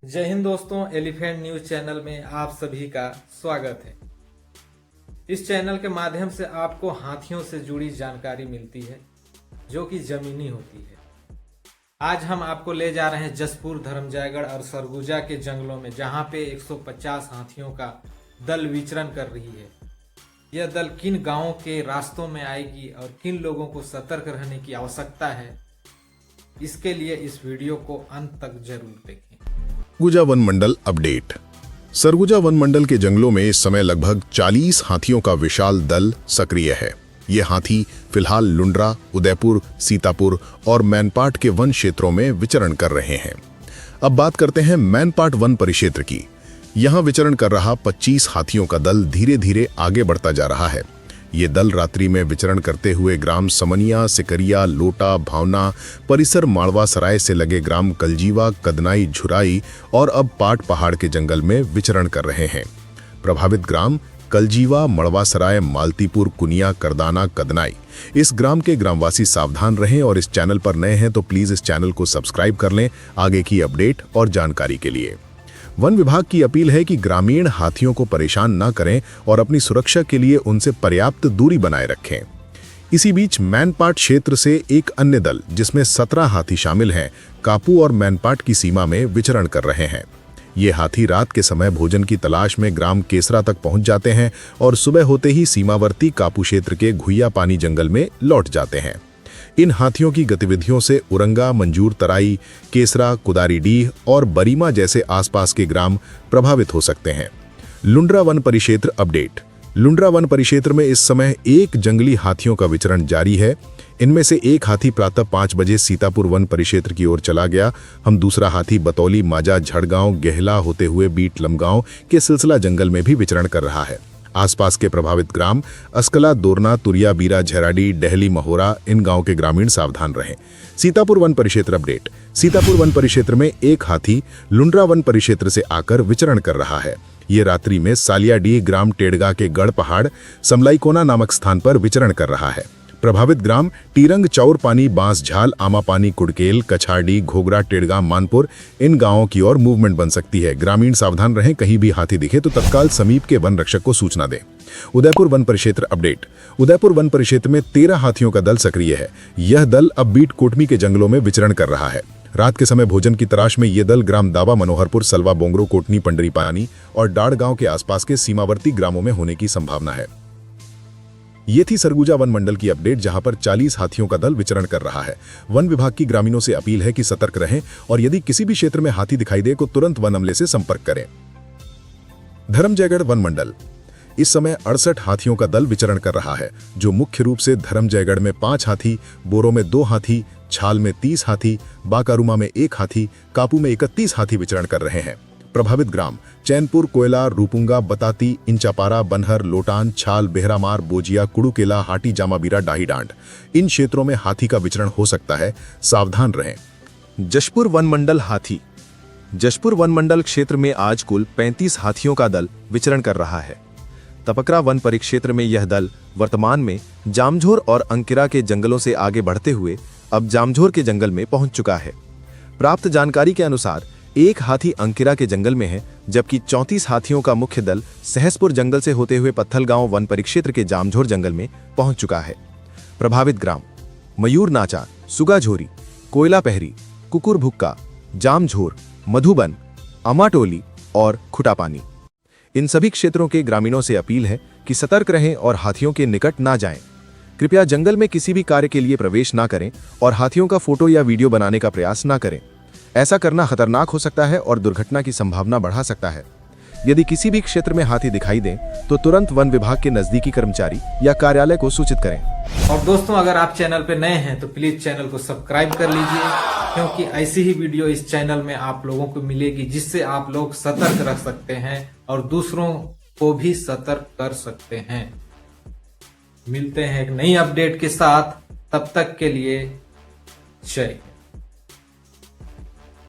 जय हिंद दोस्तों, elephant news channel में आप सभी का स्वागत है। इस चैनल के माध्यम से आपको हाथियों से जुड़ी जानकारी मिलती है जो कि जमीनी होती है। आज हम आपको ले जा रहे हैं जसपुर, धर्मजयगढ़ और सरगुजा के जंगलों में, जहां पे 150 हाथियों का दल विचरण कर रही है। यह दल किन गांवों के रास्तों में आएगी और किन लोगों को सतर्क रहने की आवश्यकता है, इसके लिए इस वीडियो को अंत तक जरूर देखें। सरगुजा वन मंडल अपडेट। सरगुजा वन मंडल के जंगलों में इस समय लगभग 40 हाथियों का विशाल दल सक्रिय है। ये हाथी फिलहाल लुंड्रा, उदयपुर, सीतापुर और मैनपाट के वन क्षेत्रों में विचरण कर रहे हैं। अब बात करते हैं मैनपाट वन परिक्षेत्र की। यहाँ विचरण कर रहा 25 हाथियों का दल धीरे धीरे आगे बढ़ता जा रहा है। ये दल रात्रि में विचरण करते हुए ग्राम समनिया, सिकरिया, लोटा, भावना परिसर, माड़वा सराय से लगे ग्राम कलजीवा, कदनाई, झुराई और अब पाट पहाड़ के जंगल में विचरण कर रहे हैं। प्रभावित ग्राम कलजीवा, मड़वा सराय, मालतीपुर, कुनिया, करदाना, कदनाई। इस ग्राम के ग्रामवासी सावधान रहें और इस चैनल पर नए हैं तो प्लीज इस चैनल को सब्सक्राइब कर लें आगे की अपडेट और जानकारी के लिए। वन विभाग की अपील है कि ग्रामीण हाथियों को परेशान न करें और अपनी सुरक्षा के लिए उनसे पर्याप्त दूरी बनाए रखें। इसी बीच मैनपाट क्षेत्र से एक अन्य दल, जिसमें 17 हाथी शामिल हैं, कापू और मैनपाट की सीमा में विचरण कर रहे हैं। ये हाथी रात के समय भोजन की तलाश में ग्राम केसरा तक पहुंच जाते हैं और सुबह होते ही सीमावर्ती कापू क्षेत्र के घुइया पानी जंगल में लौट जाते हैं। इन हाथियों की गतिविधियों से उरंगा, मंजूर तराई, केसरा, कुदारीडीह और बरीमा जैसे आसपास के ग्राम प्रभावित हो सकते हैं। लुंड्रा वन परिक्षेत्र अपडेट। लुंड्रा वन परिक्षेत्र में इस समय एक जंगली हाथियों का विचरण जारी है। इनमें से एक हाथी प्रातः 5 बजे सीतापुर वन परिक्षेत्र की ओर चला गया। हम दूसरा हाथी बतौली, माजा, झड़गांव, गेहला होते हुए बीट लमगांव के सिलसिला जंगल में भी विचरण कर रहा है। आसपास के प्रभावित ग्राम अस्कला, दोरना, तुरिया, बीरा, झेराडी, डहली, महोरा, इन गांव के ग्रामीण सावधान रहें। सीतापुर वन परिक्षेत्र अपडेट। सीतापुर वन परिक्षेत्र में एक हाथी लुंड्रा वन परिक्षेत्र से आकर विचरण कर रहा है। ये रात्रि में सालियाडीह ग्राम टेड़गा के गढ़ पहाड़ समलाईकोना नामक स्थान पर विचरण कर रहा है। प्रभावित ग्राम टीरंग, चौर पानी, बांसझाल, आमापानी, कुड़केल, कछाड़ी, घोगरा, टेड़गा, मानपुर, इन गांवों की ओर मूवमेंट बन सकती है। ग्रामीण सावधान रहें, कहीं भी हाथी दिखे तो तत्काल समीप के वन रक्षक को सूचना दें। उदयपुर वन परिक्षेत्र अपडेट। उदयपुर वन परिक्षेत्र में 13 हाथियों का दल सक्रिय है। यह दल अब बीट कोटमी के जंगलों में विचरण कर रहा है। रात के समय भोजन की तलाश में यह दल ग्राम दावा, मनोहरपुर, सलवा, बोंगरो, कोटनी, पंडरी पानी और डाड़ गांव के आसपास के सीमावर्ती ग्रामों में होने की संभावना है। ये थी सरगुजा वन मंडल की अपडेट, जहां पर 40 हाथियों का दल विचरण कर रहा है। वन विभाग की ग्रामीणों से अपील है कि सतर्क रहें और यदि किसी भी क्षेत्र में हाथी दिखाई दे तो तुरंत वन अमले से संपर्क करें। धर्मजयगढ़ वन मंडल। इस समय 68 हाथियों का दल विचरण कर रहा है, जो मुख्य रूप से धर्मजयगढ़ में 5 हाथी, बोरो में 2 हाथी, छाल में 30 हाथी, बाकारुमा में 1 हाथी, कापू में 31 हाथी विचरण कर रहे हैं। प्रभावित ग्राम चैनपुर, कोयला, रूपुंगा, बताती, इंचापारा, बनहर, लोटान, छाल, बेहरामार, बोजिया, कुड़ुकेला, हाटी, जामाबीरा, डाही डांड। इन क्षेत्रों में हाथी का विचरण हो सकता है, सावधान रहें। जशपुर वन मंडल हाथी। जशपुर वन मंडल क्षेत्र में आज कुल 35 हाथियों का दल विचरण कर रहा है। तपकरा वन परिक्षेत्र में यह दल वर्तमान में जामझोर और अंकिरा के जंगलों से आगे बढ़ते हुए अब जामझोर के जंगल में पहुंच चुका है। प्राप्त जानकारी के अनुसार एक हाथी अंकिरा के जंगल में है, जबकि 34 हाथियों का मुख्य दल सहसपुर जंगल से होते हुए पत्थलगांव वन परिक्षेत्र के जामझोर जंगल में पहुंच चुका है। प्रभावित ग्राम मयूर नाचा, सुगाझोरी, कोयला पहरी, कुकुर भुक्का, जामझोर, मधुबन, अमाटोली और खुटापानी। इन सभी क्षेत्रों के ग्रामीणों से अपील है कि सतर्क रहें और हाथियों के निकट ना जाएं। कृपया जंगल में किसी भी कार्य के लिए प्रवेश ना करें और हाथियों का फोटो या वीडियो बनाने का प्रयास ना करें। ऐसा करना खतरनाक हो सकता है और दुर्घटना की संभावना बढ़ा सकता है। यदि किसी भी क्षेत्र में हाथी दिखाई दें तो तुरंत वन विभाग के नजदीकी कर्मचारी या कार्यालय को सूचित करें। और दोस्तों, अगर आप चैनल पे नए हैं तो प्लीज चैनल को सब्सक्राइब कर लीजिए, क्योंकि ऐसी ही वीडियो इस चैनल में आप लोगों को मिलेगी, जिससे आप लोग सतर्क रह सकते हैं और दूसरों को भी सतर्क कर सकते हैं। मिलते हैं एक नई अपडेट के साथ, तब तक के लिए जय।